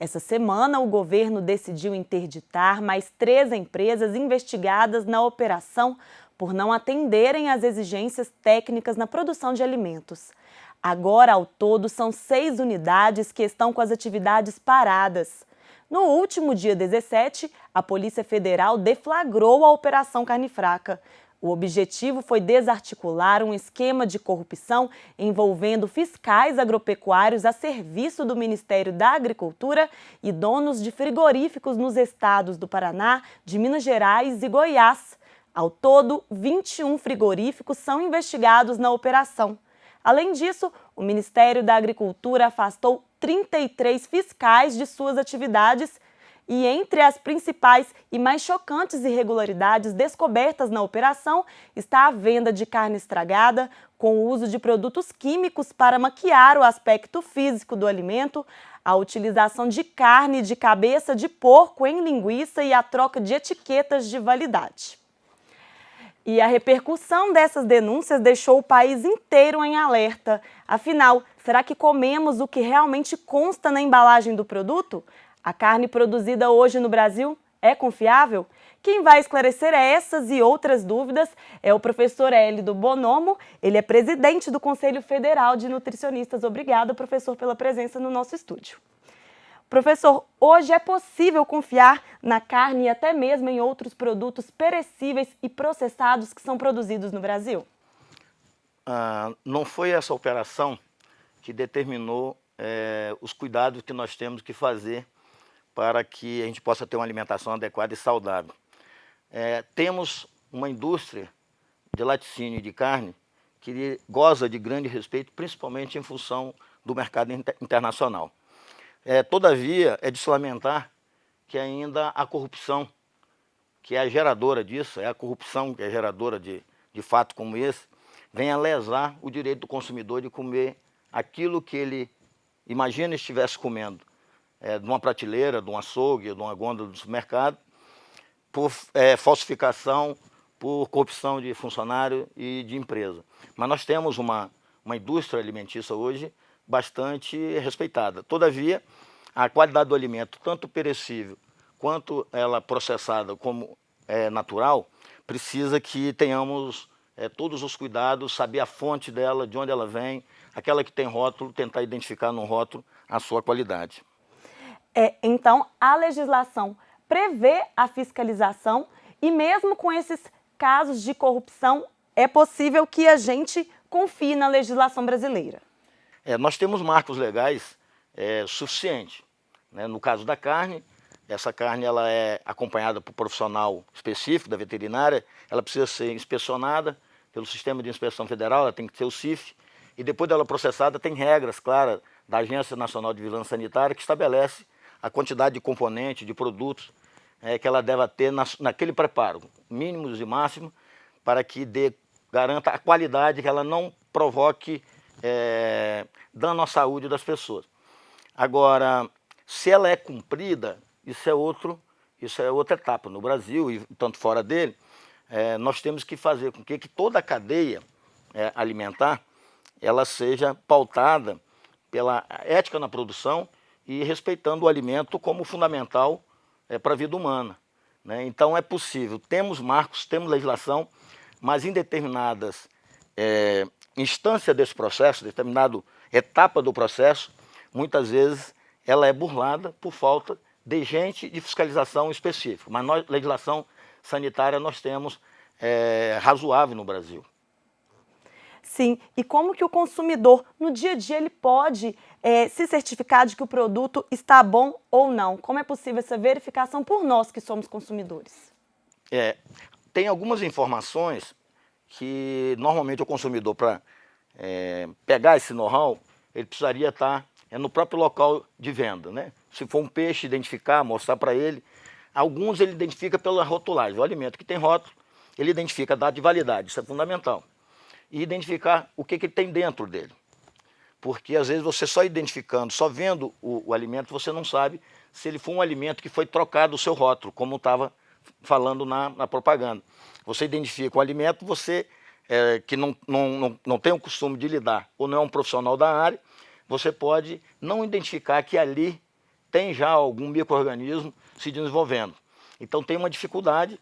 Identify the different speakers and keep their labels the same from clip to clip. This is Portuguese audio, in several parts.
Speaker 1: Essa semana, o governo decidiu interditar mais 3 empresas investigadas na operação por não atenderem às exigências técnicas na produção de alimentos. Agora, ao todo, são 6 unidades que estão com as atividades paradas. No último dia 17, a Polícia Federal deflagrou a Operação Carne Fraca. O objetivo foi desarticular um esquema de corrupção envolvendo fiscais agropecuários a serviço do Ministério da Agricultura e donos de frigoríficos nos estados do Paraná, de Minas Gerais e Goiás. Ao todo, 21 frigoríficos são investigados na operação. Além disso, o Ministério da Agricultura afastou 33 fiscais de suas atividades. E entre as principais e mais chocantes irregularidades descobertas na operação está a venda de carne estragada, com o uso de produtos químicos para maquiar o aspecto físico do alimento, a utilização de carne de cabeça de porco em linguiça e a troca de etiquetas de validade. E a repercussão dessas denúncias deixou o país inteiro em alerta. Afinal, será que comemos o que realmente consta na embalagem do produto? A carne produzida hoje no Brasil é confiável? Quem vai esclarecer essas e outras dúvidas é o professor Hélido Bonomo. Ele é presidente do Conselho Federal de Nutricionistas. Obrigada, professor, pela presença no nosso estúdio. Professor, hoje é possível confiar na carne e até mesmo em outros produtos perecíveis e processados que são produzidos no Brasil?
Speaker 2: Não foi essa operação que determinou os cuidados que nós temos que fazer para que a gente possa ter uma alimentação adequada e saudável. Temos uma indústria de laticínio e de carne que goza de grande respeito, principalmente em função do mercado internacional. Todavia, é de se lamentar que ainda a corrupção, que é a geradora disso, é a corrupção que é geradora de fato como esse, venha lesar o direito do consumidor de comer aquilo que ele imagina estivesse comendo. De uma prateleira, de um açougue, de uma gôndola do supermercado, por falsificação, por corrupção de funcionário e de empresa. Mas nós temos uma indústria alimentícia hoje bastante respeitada. Todavia, a qualidade do alimento, tanto perecível quanto ela processada como natural, precisa que tenhamos todos os cuidados, saber a fonte dela, de onde ela vem, aquela que tem rótulo, tentar identificar no rótulo a sua qualidade.
Speaker 1: Então, a legislação prevê a fiscalização e mesmo com esses casos de corrupção, é possível que a gente confie na legislação brasileira.
Speaker 2: Nós temos marcos legais suficientes. Né? No caso da carne, essa carne ela é acompanhada por profissional específico da veterinária, ela precisa ser inspecionada pelo Sistema de Inspeção Federal, ela tem que ter o CIF, e depois dela processada tem regras claras da Agência Nacional de Vigilância Sanitária que estabelece a quantidade de componentes, de produtos que ela deve ter naquele preparo, mínimos e máximos, para que garanta a qualidade, que ela não provoque dano à saúde das pessoas. Agora, se ela é cumprida, isso é outra etapa. No Brasil e tanto fora dele, nós temos que fazer com que toda a cadeia alimentar ela seja pautada pela ética na produção e respeitando o alimento como fundamental para a vida humana. Né? Então é possível, temos marcos, temos legislação, mas em determinadas instâncias desse processo, determinada etapa do processo, muitas vezes ela é burlada por falta de agente de fiscalização específico. Mas nós, legislação sanitária, nós temos razoável no Brasil.
Speaker 1: Sim, e como que o consumidor, no dia a dia, ele pode se certificar de que o produto está bom ou não? Como é possível essa verificação por nós que somos consumidores?
Speaker 2: Tem algumas informações que normalmente o consumidor, para pegar esse know-how, ele precisaria estar no próprio local de venda. Né? Se for um peixe, identificar, mostrar para ele. Alguns ele identifica pela rotulagem. O alimento que tem rótulo, ele identifica a data de validade, isso é fundamental. E identificar o que ele tem dentro dele. Porque às vezes você só identificando, só vendo o alimento, você não sabe se ele for um alimento que foi trocado o seu rótulo, como estava falando na propaganda. Você identifica um alimento, você que não tem o costume de lidar ou não é um profissional da área, você pode não identificar que ali tem já algum micro-organismo se desenvolvendo. Então tem uma dificuldade.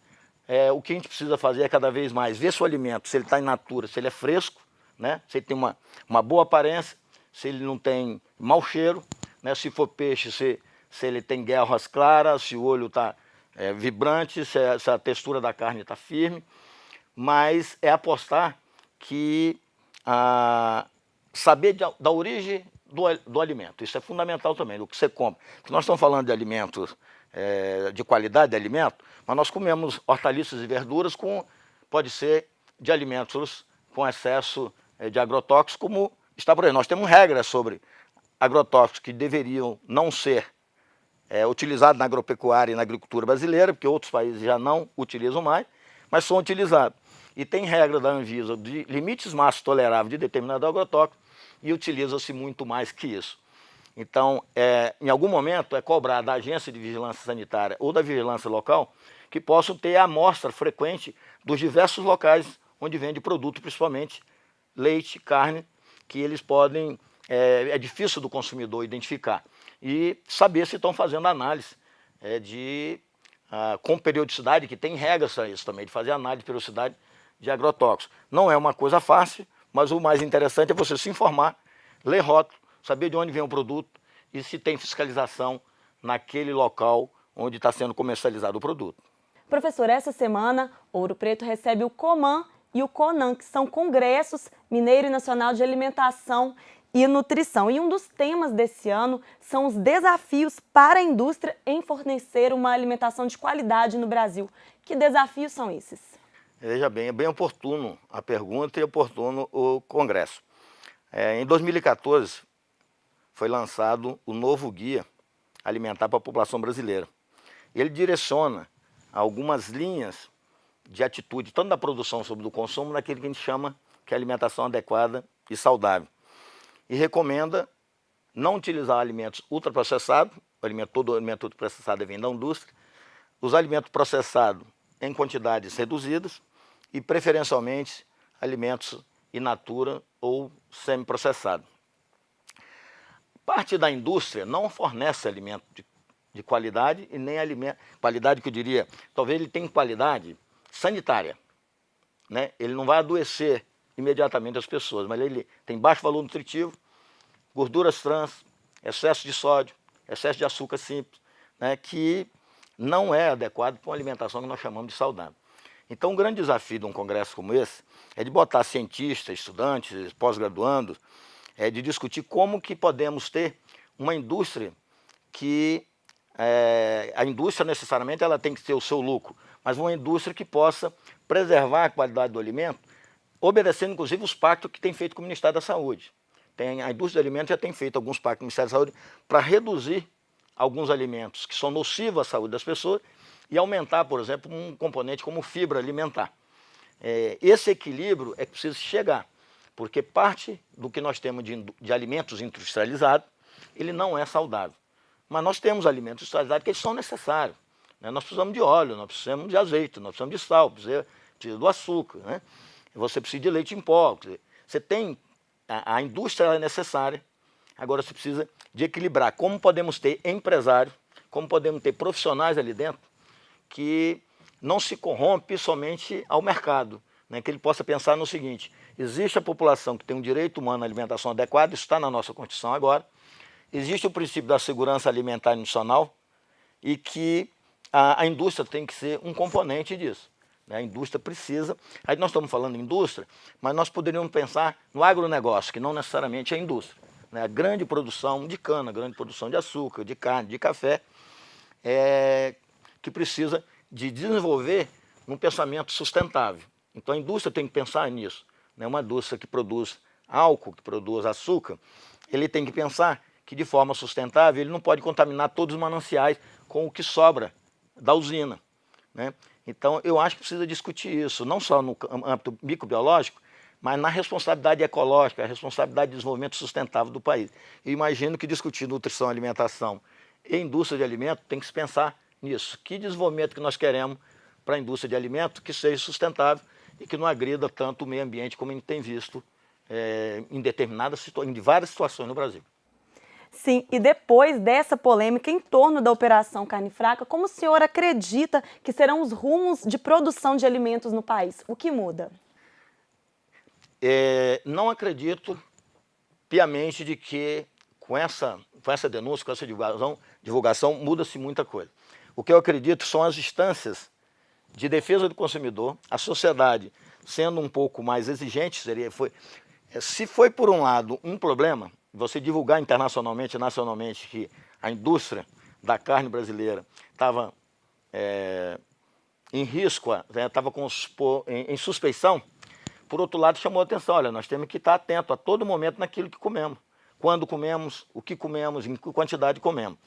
Speaker 2: O que a gente precisa fazer é cada vez mais ver se o alimento, se ele está in natura, se ele é fresco, né? Se ele tem uma boa aparência, se ele não tem mau cheiro, né? Se for peixe, se ele tem guelras claras, se o olho está vibrante, se a textura da carne está firme. Mas é apostar que saber da origem do alimento. Isso é fundamental também, do que você compra. Porque nós estamos falando de alimentos, de qualidade de alimento, mas nós comemos hortaliças e verduras pode ser de alimentos com excesso de agrotóxicos, como está por aí. Nós temos regras sobre agrotóxicos que deveriam não ser utilizados na agropecuária e na agricultura brasileira, porque outros países já não utilizam mais, mas são utilizados. E tem regra da Anvisa de limites máximos toleráveis de determinado agrotóxico e utiliza-se muito mais que isso. Então, em algum momento, é cobrar da Agência de Vigilância Sanitária ou da Vigilância Local que possam ter a amostra frequente dos diversos locais onde vende produto, principalmente leite, carne, que eles podem, é difícil do consumidor identificar. E saber se estão fazendo análise com periodicidade, que tem regras para isso também, de fazer análise de periodicidade de agrotóxicos. Não é uma coisa fácil, mas o mais interessante é você se informar, ler rótulo, saber de onde vem o produto e se tem fiscalização naquele local onde está sendo comercializado o produto.
Speaker 1: Professor, essa semana, Ouro Preto recebe o Coman e o Conan, que são congressos Mineiro e Nacional de Alimentação e Nutrição. E um dos temas desse ano são os desafios para a indústria em fornecer uma alimentação de qualidade no Brasil. Que desafios são esses?
Speaker 2: Veja bem, é bem oportuno a pergunta e oportuno o congresso. Em 2014, foi lançado o novo Guia Alimentar para a População Brasileira. Ele direciona algumas linhas de atitude, tanto da produção sobre do consumo, naquele que a gente chama que é alimentação adequada e saudável. E recomenda não utilizar alimentos ultraprocessados, todo alimento ultraprocessado vem da indústria, os alimentos processados em quantidades reduzidas e, preferencialmente, alimentos in natura ou semi-processados. Parte da indústria não fornece alimento de qualidade e nem alimento, qualidade que eu diria, talvez ele tenha qualidade sanitária, né? Ele não vai adoecer imediatamente as pessoas, mas ele tem baixo valor nutritivo, gorduras trans, excesso de sódio, excesso de açúcar simples, né? Que não é adequado para uma alimentação que nós chamamos de saudável. Então, um grande desafio de um congresso como esse é de botar cientistas, estudantes, pós-graduandos, de discutir como que podemos ter uma indústria que a indústria necessariamente ela tem que ter o seu lucro, mas uma indústria que possa preservar a qualidade do alimento, obedecendo inclusive os pactos que tem feito com o Ministério da Saúde. A indústria de alimentos já tem feito alguns pactos com o Ministério da Saúde para reduzir alguns alimentos que são nocivos à saúde das pessoas e aumentar, por exemplo, um componente como fibra alimentar. Esse equilíbrio é que precisa chegar, porque parte do que nós temos de alimentos industrializados, ele não é saudável. Mas nós temos alimentos industrializados que eles são necessários, né? Nós precisamos de óleo, nós precisamos de azeite, nós precisamos de sal, precisa do açúcar, né? Você precisa de leite em pó. Você tem, a indústria é necessária, agora você precisa de equilibrar. Como podemos ter empresários, como podemos ter profissionais ali dentro que não se corrompe somente ao mercado, né? Que ele possa pensar no seguinte: existe a população que tem um direito humano à alimentação adequada, isso está na nossa Constituição agora, existe o princípio da segurança alimentar e nutricional e que a indústria tem que ser um componente disso, né? A indústria precisa, aí nós estamos falando em indústria, mas nós poderíamos pensar no agronegócio, que não necessariamente é a indústria, né? A grande produção de cana, grande produção de açúcar, de carne, de café, que precisa de desenvolver um pensamento sustentável. Então a indústria tem que pensar nisso, né? Uma indústria que produz álcool, que produz açúcar, ele tem que pensar que de forma sustentável ele não pode contaminar todos os mananciais com o que sobra da usina, né? Então eu acho que precisa discutir isso, não só no âmbito microbiológico, mas na responsabilidade ecológica, a responsabilidade de desenvolvimento sustentável do país. Eu imagino que discutir nutrição, alimentação e indústria de alimentos tem que se pensar nisso. Que desenvolvimento que nós queremos para a indústria de alimentos que seja sustentável e que não agrida tanto o meio ambiente como a gente tem visto em várias situações no Brasil.
Speaker 1: Sim, e depois dessa polêmica em torno da Operação Carne Fraca, como o senhor acredita que serão os rumos de produção de alimentos no país? O que muda?
Speaker 2: Não acredito piamente de que com essa denúncia, com essa divulgação muda-se muita coisa. O que eu acredito são as instâncias de defesa do consumidor, a sociedade sendo um pouco mais exigente, se foi por um lado um problema, você divulgar internacionalmente e nacionalmente que a indústria da carne brasileira estava em risco, estava em suspeição, por outro lado chamou a atenção, olha, nós temos que estar atento a todo momento naquilo que comemos, quando comemos, o que comemos, em que quantidade comemos.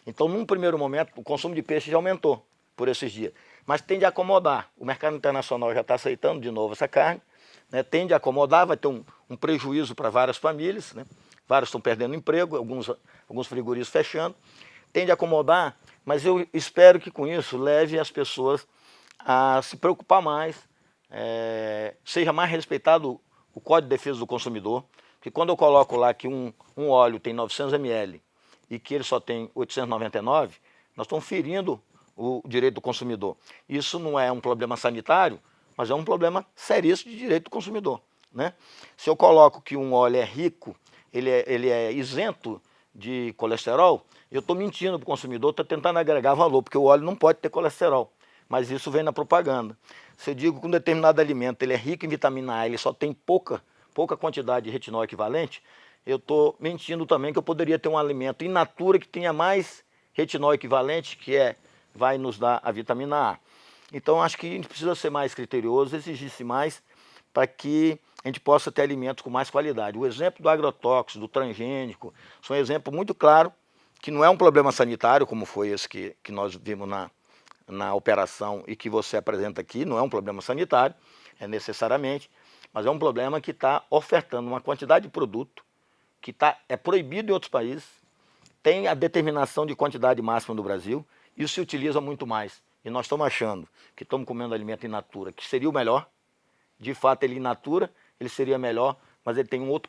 Speaker 2: Então, num primeiro momento, o consumo de peixe já aumentou por esses dias, mas tende a acomodar. O mercado internacional já está aceitando de novo essa carne, né, tende a acomodar, vai ter um prejuízo para várias famílias, né, vários estão perdendo emprego, alguns frigoríficos fechando, tende a acomodar, mas eu espero que com isso leve as pessoas a se preocupar mais, seja mais respeitado o Código de Defesa do Consumidor, porque quando eu coloco lá que um óleo tem 900 ml e que ele só tem 899, nós estamos ferindo o direito do consumidor. Isso não é um problema sanitário, mas é um problema seríssimo de direito do consumidor, né? Se eu coloco que um óleo é rico, ele é isento de colesterol, eu estou mentindo para o consumidor, estou tentando agregar valor, porque o óleo não pode ter colesterol, mas isso vem na propaganda. Se eu digo que um determinado alimento ele é rico em vitamina A, ele só tem pouca quantidade de retinol equivalente, eu estou mentindo também que eu poderia ter um alimento in natura que tenha mais retinol equivalente, que vai nos dar a vitamina A. Então, acho que a gente precisa ser mais criterioso, exigir-se mais para que a gente possa ter alimentos com mais qualidade. O exemplo do agrotóxico, do transgênico, são um exemplo muito claro que não é um problema sanitário, como foi esse que nós vimos na operação e que você apresenta aqui, não é um problema sanitário, necessariamente, mas é um problema que está ofertando uma quantidade de produto que é proibido em outros países, tem a determinação de quantidade máxima no Brasil, e isso se utiliza muito mais. E nós estamos achando que estamos comendo alimento in natura, que seria o melhor. De fato, ele in natura, ele seria melhor, mas ele tem um outro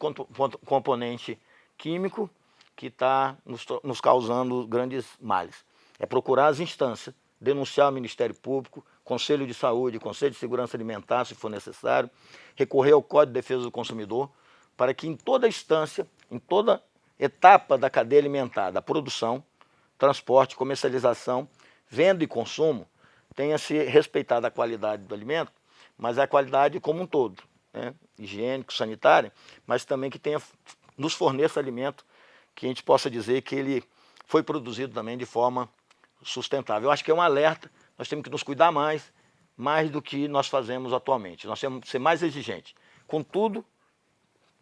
Speaker 2: componente químico que está nos causando grandes males. É procurar as instâncias, denunciar o Ministério Público, Conselho de Saúde, Conselho de Segurança Alimentar, se for necessário, recorrer ao Código de Defesa do Consumidor, para que em toda instância, em toda etapa da cadeia alimentar, da produção, transporte, comercialização, venda e consumo, tenha-se respeitado a qualidade do alimento, mas a qualidade como um todo, né? Higiênico, sanitária, mas também que nos forneça alimento que a gente possa dizer que ele foi produzido também de forma sustentável. Eu acho que é um alerta, nós temos que nos cuidar mais do que nós fazemos atualmente. Nós temos que ser mais exigentes com tudo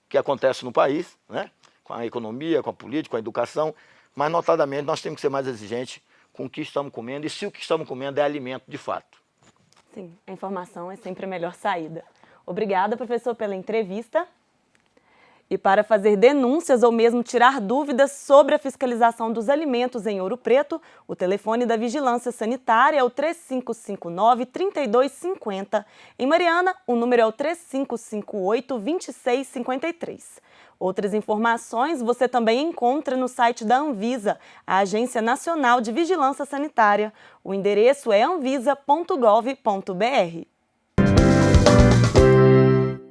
Speaker 2: que acontece no país, né? Com a economia, com a política, com a educação, mas notadamente nós temos que ser mais exigentes com o que estamos comendo e se o que estamos comendo é alimento de fato.
Speaker 1: Sim, a informação é sempre a melhor saída. Obrigada, professor, pela entrevista. E para fazer denúncias ou mesmo tirar dúvidas sobre a fiscalização dos alimentos em Ouro Preto, o telefone da Vigilância Sanitária é o 3559-3250. Em Mariana, o número é o 3558-2653. Outras informações você também encontra no site da Anvisa, a Agência Nacional de Vigilância Sanitária. O endereço é anvisa.gov.br.